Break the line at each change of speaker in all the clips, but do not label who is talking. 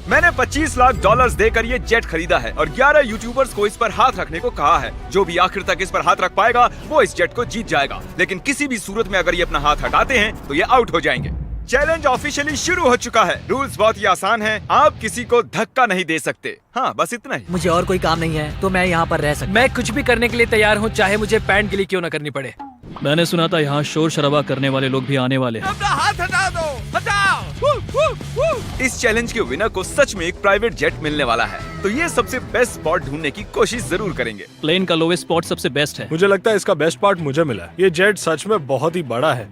मैंने 25 लाख डॉलर्स देकर ये जेट खरीदा है और 11 यूट्यूबर्स को इस पर हाथ रखने को कहा है। जो भी आखिर तक इस पर हाथ रख पाएगा वो इस जेट को जीत जाएगा, लेकिन किसी भी सूरत में अगर ये अपना हाथ हटाते हैं तो ये आउट हो जाएंगे। चैलेंज ऑफिशियली शुरू हो चुका है। रूल्स बहुत ही आसान हैं। आप किसी को धक्का नहीं दे सकते। हाँ, बस इतना ही।
मुझे और कोई काम नहीं है तो मैं यहाँ पर रह सकता।
मैं कुछ भी करने के लिए तैयार हूँ, चाहे मुझे पैंट गिली क्यों न करनी पड़े।
मैंने सुना था यहाँ शोर शराबा करने वाले लोग भी आने वाले हैं।
अपना हाथ हटा दो, हटाओ।
इस चैलेंज के विनर को सच में एक प्राइवेट जेट मिलने वाला है, तो ये सबसे बेस्ट स्पॉट ढूंढने की कोशिश जरूर करेंगे।
प्लेन का लोवेस्ट स्पॉट सबसे बेस्ट है।
मुझे लगता है इसका बेस्ट पार्ट मुझे मिला है। ये जेट सच में बहुत ही बड़ा है।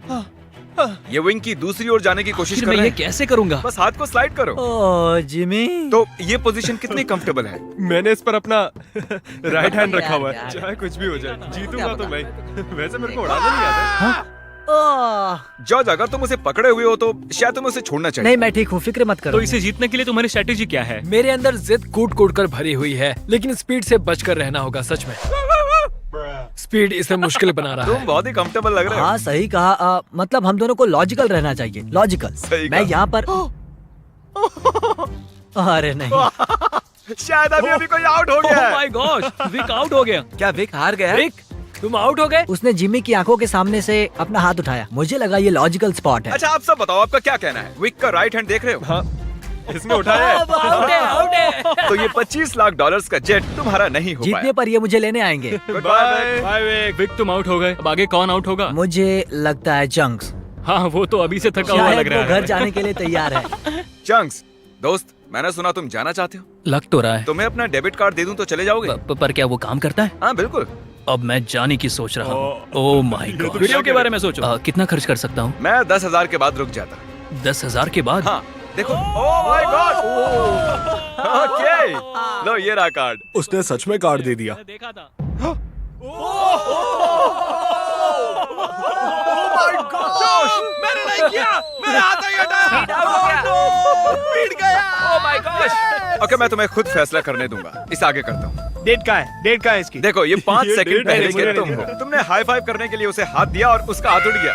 ये विंग की दूसरी ओर जाने की कोशिश
फिर
कर
मैं
रहे
ये
हैं।
कैसे करूँगा?
बस हाथ को स्लाइड करो।
ओह जिमी,
तो ये पोजीशन कितनी कंफर्टेबल है?
मैंने इस पर अपना राइट हैंड रखा हुआ
यार,
है।
यार।
चाहे कुछ भी हो जाए, जीतूंगा तो
पता?
मैं। वैसे मेरे को उड़ाना नहीं आता।
जॉर्ज, अगर तुम उसे पकड़े हुए हो तो शायद तुम्हें उसे छोड़ना चाहिए।
नहीं मैं ठीक हूँ, फिक्र मत करो।
तो इसे जीतने के लिए तुम्हारी स्ट्रेटेजी क्या है?
मेरे अंदर जिद कूट कूट कर भरी हुई है, लेकिन स्पीड से बचकर रहना होगा। सच में स्पीड इसे मुश्किल बना रहा
तुम
है।
बहुत ही कंफर्टेबल लग रहे हो।
हाँ सही कहा। मतलब हम दोनों को लॉजिकल रहना चाहिए। लॉजिकल।
सही
मैं
कहा।
यहाँ पर अरे नहीं,
शायद अभी कोई आउट हो गया
ओह
है।
माय गॉश, विक आउट हो गया।
क्या विक हार गया?
रिक, तुम आउट हो गए।
उसने जिमी की आंखों के सामने से अपना हाथ उठाया। मुझे लगा ये लॉजिकल स्पॉट है।
अच्छा, आप सब बताओ, आपका क्या कहना है? विक का राइट हैंड देख रहे हो?
हाँ, इसने उठाया है।
आउट है, आउट है।
तो ये 25 लाख डॉलर्स का जेट तुम्हारा नहीं हो
जीतने
पाया।
पर ये मुझे लेने आएंगे।
Goodbye,
bye
Vic।
Bye Vic.
Vic तुम आउट हो गए। अब आगे कौन आउट होगा?
मुझे लगता है चंक्स।
हाँ, वो तो अभी से थका हुआ लग
शायद
रहा
वो घर
है।
जाने के लिए तैयार है।
चंक्स, दोस्त, मैंने सुना तुम जाना चाहते हो।
लग तो रहा है।
तुम्हें अपना डेबिट कार्ड दे दूं तो चले जाओगे?
पर क्या वो काम करता है?
हाँ बिल्कुल।
अब मैं जाने की सोच रहा हूँ। Oh my God. वीडियो के बारे में सोचो। कितना खर्च कर सकता हूँ?
मैं 10,000 के बाद रुक जाता।
10,000 के बाद?
हाँ देखो। Oh my God. ओके, लो ये रहा कार्ड।
उसने सच में कार्ड दे दिया।
मैंने देखा था।
मैंने नहीं किया, मेरे हाथ नहीं हटाया। पीट गया।
ओह माय गॉश।
ओके, मैं तुम्हें खुद फैसला करने दूंगा। इस आगे करता हूँ।
डेट का है? डेट का है इसकी?
देखो, ये 5
ये
सेकंड
डेट
पहले
है,
के
मुझे
तुम
नहीं
हो। तुमने हाई फाइव करने के लिए उसे हाथ दिया और उसका हाथ उड़ गया।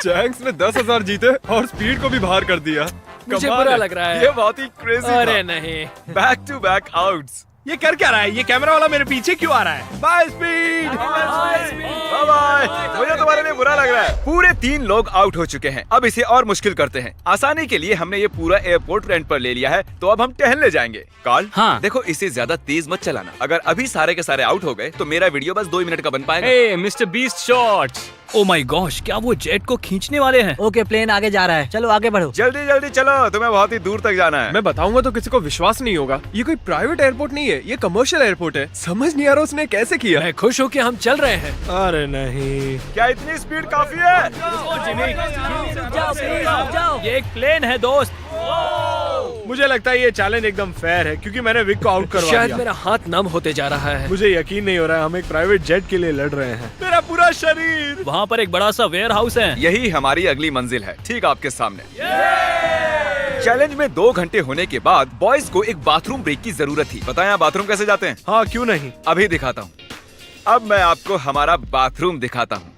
चैंक्स ने 10,000 जीते और स्पीड को भी बाहर कर दिया।
मुझे
कमाल
बुरा
है।
लग रहा है।
ये बहुत ही क्रेजी
अरे नहीं।
Back to back outs.
ये कर क्या रहा है? ये कैमरा वाला मेरे पीछे क्यों आ रहा है? Bye speed.
Bye bye. मुझे तुम्हारे लिए बुरा लग रहा है। पूरे 3 लोग आउट हो चुके हैं। अब इसे और मुश्किल करते हैं। आसानी के लिए हमने ये पूरा एयरपोर्ट रेंट पर ले लिया है, तो अब हम टहलने जाएंगे। कार्ल,
हाँ।
देखो, इसे ज्यादा तेज मत चलाना। अगर अभी सारे के सारे आउट हो गए तो मेरा वीडियो बस 2 मिनट का बन पाएगा।
Hey Mister Beast shots. Oh my gosh, क्या वो जेट को खींचने वाले हैं?
ओके, प्लेन आगे जा रहा है। चलो आगे बढ़ो।
जल्दी जल्दी चलो, तुम्हें बहुत ही दूर तक जाना है।
मैं बताऊंगा तो किसी को विश्वास नहीं होगा। ये कोई प्राइवेट एयरपोर्ट नहीं है, ये कमर्शियल एयरपोर्ट है। समझ नहीं आ रहा उसने कैसे किया।
मैं खुश हूँ कि हम चल रहे हैं।
अरे नहीं।
क्या इतनी स्पीड काफी है?
ये एक प्लेन है दोस्त।
मुझे लगता है ये चैलेंज एकदम फेयर है क्योंकि मैंने विक को आउट करवा
शायद
दिया।
मेरा हाथ नम होते जा रहा है।
मुझे यकीन नहीं हो रहा है हम एक प्राइवेट जेट के लिए लड़ रहे हैं। मेरा पूरा शरीर।
वहाँ पर एक बड़ा सा वेयर हाउस है।
यही हमारी अगली मंजिल है, ठीक आपके सामने। चैलेंज में 2 घंटे होने के बाद बॉयज को एक बाथरूम ब्रेक की जरूरत थी। बताएं आप बाथरूम कैसे जाते हैं?
हाँ क्यों नहीं।
अभी दिखाता हूँ। अब मैं आपको हमारा बाथरूम दिखाता हूँ।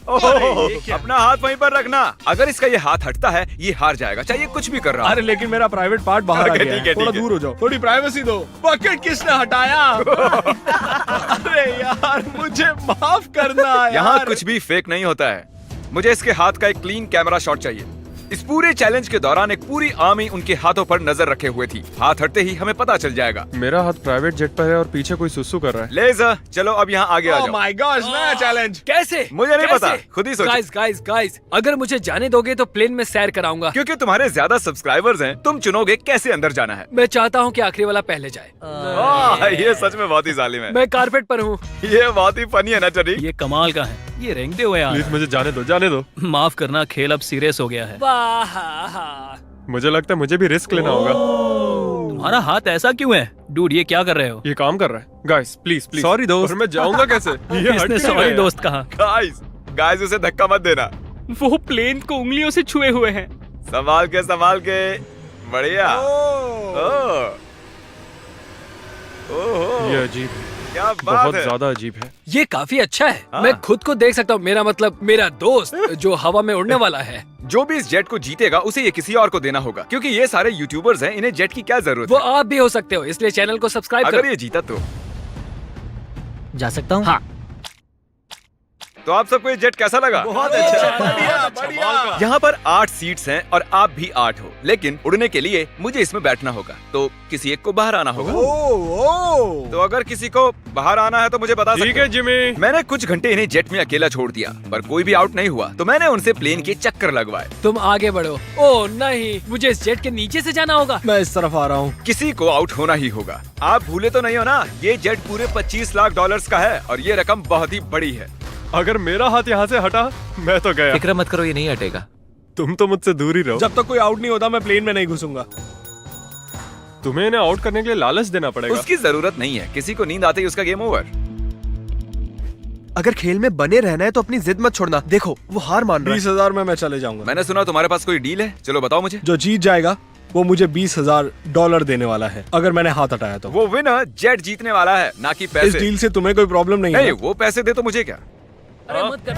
अपना हाथ वहीं पर रखना। अगर इसका ये हाथ हटता है ये हार जाएगा, चाहे ये कुछ भी कर रहा
अरे लेकिन मेरा प्राइवेट पार्ट बाहर आ
ओके,
गया
ठीक है,
है। थोड़ा
ठीक है।
दूर हो जाओ, थोड़ी प्राइवेसी दो। बकेट किसने हटाया? अरे यार मुझे माफ करना यार।
यहाँ कुछ भी फेक नहीं होता है। मुझे इसके हाथ का एक क्लीन कैमरा शॉट चाहिए। इस पूरे चैलेंज के दौरान एक पूरी आर्मी उनके हाथों पर नजर रखे हुए थी। हाथ हटते ही हमें पता चल जाएगा।
मेरा हाथ प्राइवेट जेट पर है और पीछे कोई सुसु कर रहा है।
लेज़र, चलो अब यहाँ आगे आ
ओह
जाओ।
माय गॉड, नया चैलेंज।
कैसे?
मुझे नहीं पता, खुद ही सोचो।
गाइस, अगर मुझे जाने दोगे तो प्लेन में सैर कराऊंगा।
क्योंकि तुम्हारे ज्यादा सब्सक्राइबर्स हैं, तुम चुनोगे कैसे अंदर जाना है।
मैं चाहता हूँ कि आखिरी वाला पहले जाए।
ये सच में बहुत ही जालिम है।
मैं कारपेट पर हूँ।
ये बहुत ही फनी है ना चरी?
ये कमाल का है। ये रेंगते हुए आ
प्लीज
रहा है।
मुझे जाने दो, जाने दो।
माफ करना, खेल अब सीरियस हो गया है।
मुझे लगता है मुझे भी रिस्क लेना होगा।
तुम्हारा हाथ ऐसा क्यों है? डूड, ये क्या कर रहे हो?
ये काम कर रहा है। Guys please please. सॉरी दोस्त। और मैं जाऊंगा कैसे? ये हट
इसने
क्यों
सॉरी
गया?
दोस्त कहा।
गाइस उसे धक्का मत देना।
वो प्लेन को उंगलियों से छुए हुए हैं।
संभाल के। बढ़िया। ओह।
ये अजीब है।
क्या बात
बहुत
है।
ज्यादा अजीब है।
ये काफी अच्छा है।
हाँ।
मैं खुद को देख सकता हूँ, मेरा मतलब मेरा दोस्त जो हवा में उड़ने वाला है।
जो भी इस जेट को जीतेगा उसे ये किसी और को देना होगा, क्योंकि ये सारे यूट्यूबर्स हैं, इन्हें जेट की क्या जरूरत
वो
है।
आप भी हो सकते हो, इसलिए चैनल को सब्सक्राइब
अगर
करो।
ये जीता तो
जा सकता हूँ?
हाँ।
तो आप सबको ये जेट कैसा लगा?
बहुत अच्छा, बढ़िया, बढ़िया।
यहाँ पर 8 सीट्स हैं और आप भी 8 हो, लेकिन उड़ने के लिए मुझे इसमें बैठना होगा, तो किसी एक को बाहर आना होगा। तो अगर किसी को बाहर आना है तो मुझे बता
ठीक
सकते
है
हो।
जिमी।
मैंने कुछ घंटे इन्हें जेट में अकेला छोड़ दिया, पर कोई भी आउट नहीं हुआ, तो मैंने उनसे प्लेन के चक्कर लगवाए।
तुम आगे बढ़ो। ओह नहीं, मुझे इस जेट के नीचे से जाना होगा।
मैं इस तरफ आ रहा हूँ।
किसी को आउट होना ही होगा। आप भूले तो नहीं हो ना, ये जेट पूरे 25 लाख डॉलर्स का है और ये रकम बहुत ही बड़ी है।
अगर मेरा हाथ यहाँ से हटा, मैं तो गया।
फिक्र मत करो, ये नहीं हटेगा।
तुम तो मुझसे दूर ही रहो।
जब तक कोई आउट नहीं होता मैं प्लेन में नहीं घुसूंगा।
तुम्हें इन्हें आउट करने के लिए लालच देना पड़ेगा।
उसकी जरूरत नहीं है, किसी को नींद आते ही उसका गेम ओवर।
अगर खेल में बने रहना है तो अपनी जिद मत छोड़ना। देखो वो हार मान रहा है।
20,000 में मैं चले जाऊंगा।
मैंने सुना तुम्हारे पास कोई डील है, चलो बताओ मुझे।
जो जीत जाएगा वो मुझे $20,000 देने वाला है, अगर मैंने हाथ हटाया तो।
वो विनर जेट जीतने वाला है, ना कि
इस
पैसे।
डील से तुम्हें कोई प्रॉब्लम नहीं
नहीं,
है?
वो पैसे दे तो मुझे क्या।
अरे मत कर।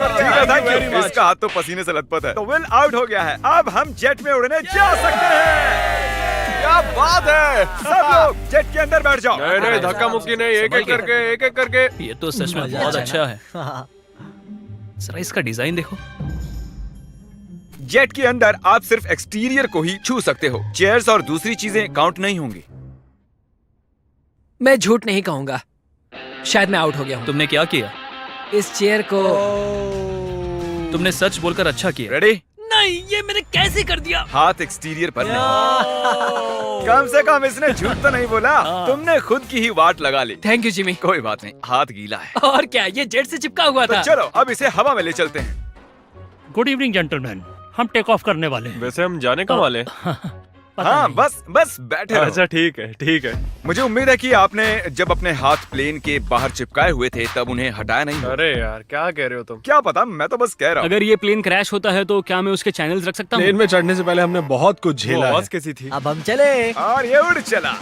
ठीक है, thank you। इसका हाथ तो पसीने से लथपथ है। तो विल आउट हो गया है, अब हम जेट में उड़ने जा सकते हैं। क्या बात है, सब लोग जेट के अंदर बैठ जाओ।
नहीं नहीं, धक्का मुक्की नहीं, एक एक करके, एक एक करके।
ये तो सच में बहुत अच्छा है। जरा इसका डिजाइन देखो।
जेट के अंदर आप सिर्फ एक्सटीरियर को ही छू सकते हो, चेयर्स और दूसरी चीजें काउंट नहीं होंगी।
मैं झूठ नहीं कहूंगा, शायद मैं आउट हो गया हूँ।
तुमने क्या किया?
इस चेयर को
तुमने सच बोलकर अच्छा किया।
रेडी?
नहीं, ये मैंने कैसे कर दिया?
हाथ एक्सटीरियर पर नहीं। कम से कम इसने झूठ तो नहीं बोला। तुमने खुद की ही वाट लगा ली।
Thank you Jimmy.
कोई बात नहीं, हाथ गीला है।
और क्या, ये जेट से चिपका हुआ
तो
था।
चलो अब इसे हवा में ले चलते हैं।
गुड इवनिंग जेंटलमैन, हम टेक ऑफ करने वाले हैं।
वैसे हम जाने कब वाले?
हाँ, बस बैठे रहो।
अच्छा ठीक है, ठीक है।
मुझे उम्मीद है कि आपने जब अपने हाथ प्लेन के बाहर चिपकाए हुए थे तब उन्हें हटाया नहीं।
अरे यार, क्या कह रहे हो तुम?
क्या पता, मैं तो बस कह रहा हूँ।
अगर ये प्लेन क्रैश होता है तो क्या मैं उसके चैनल्स रख सकता हूँ?
प्लेन में चढ़ने से पहले हमने बहुत कुछ
वो
झेला है।
आवाज कैसी थी?
अब हम चले।
और ये उड़ चला।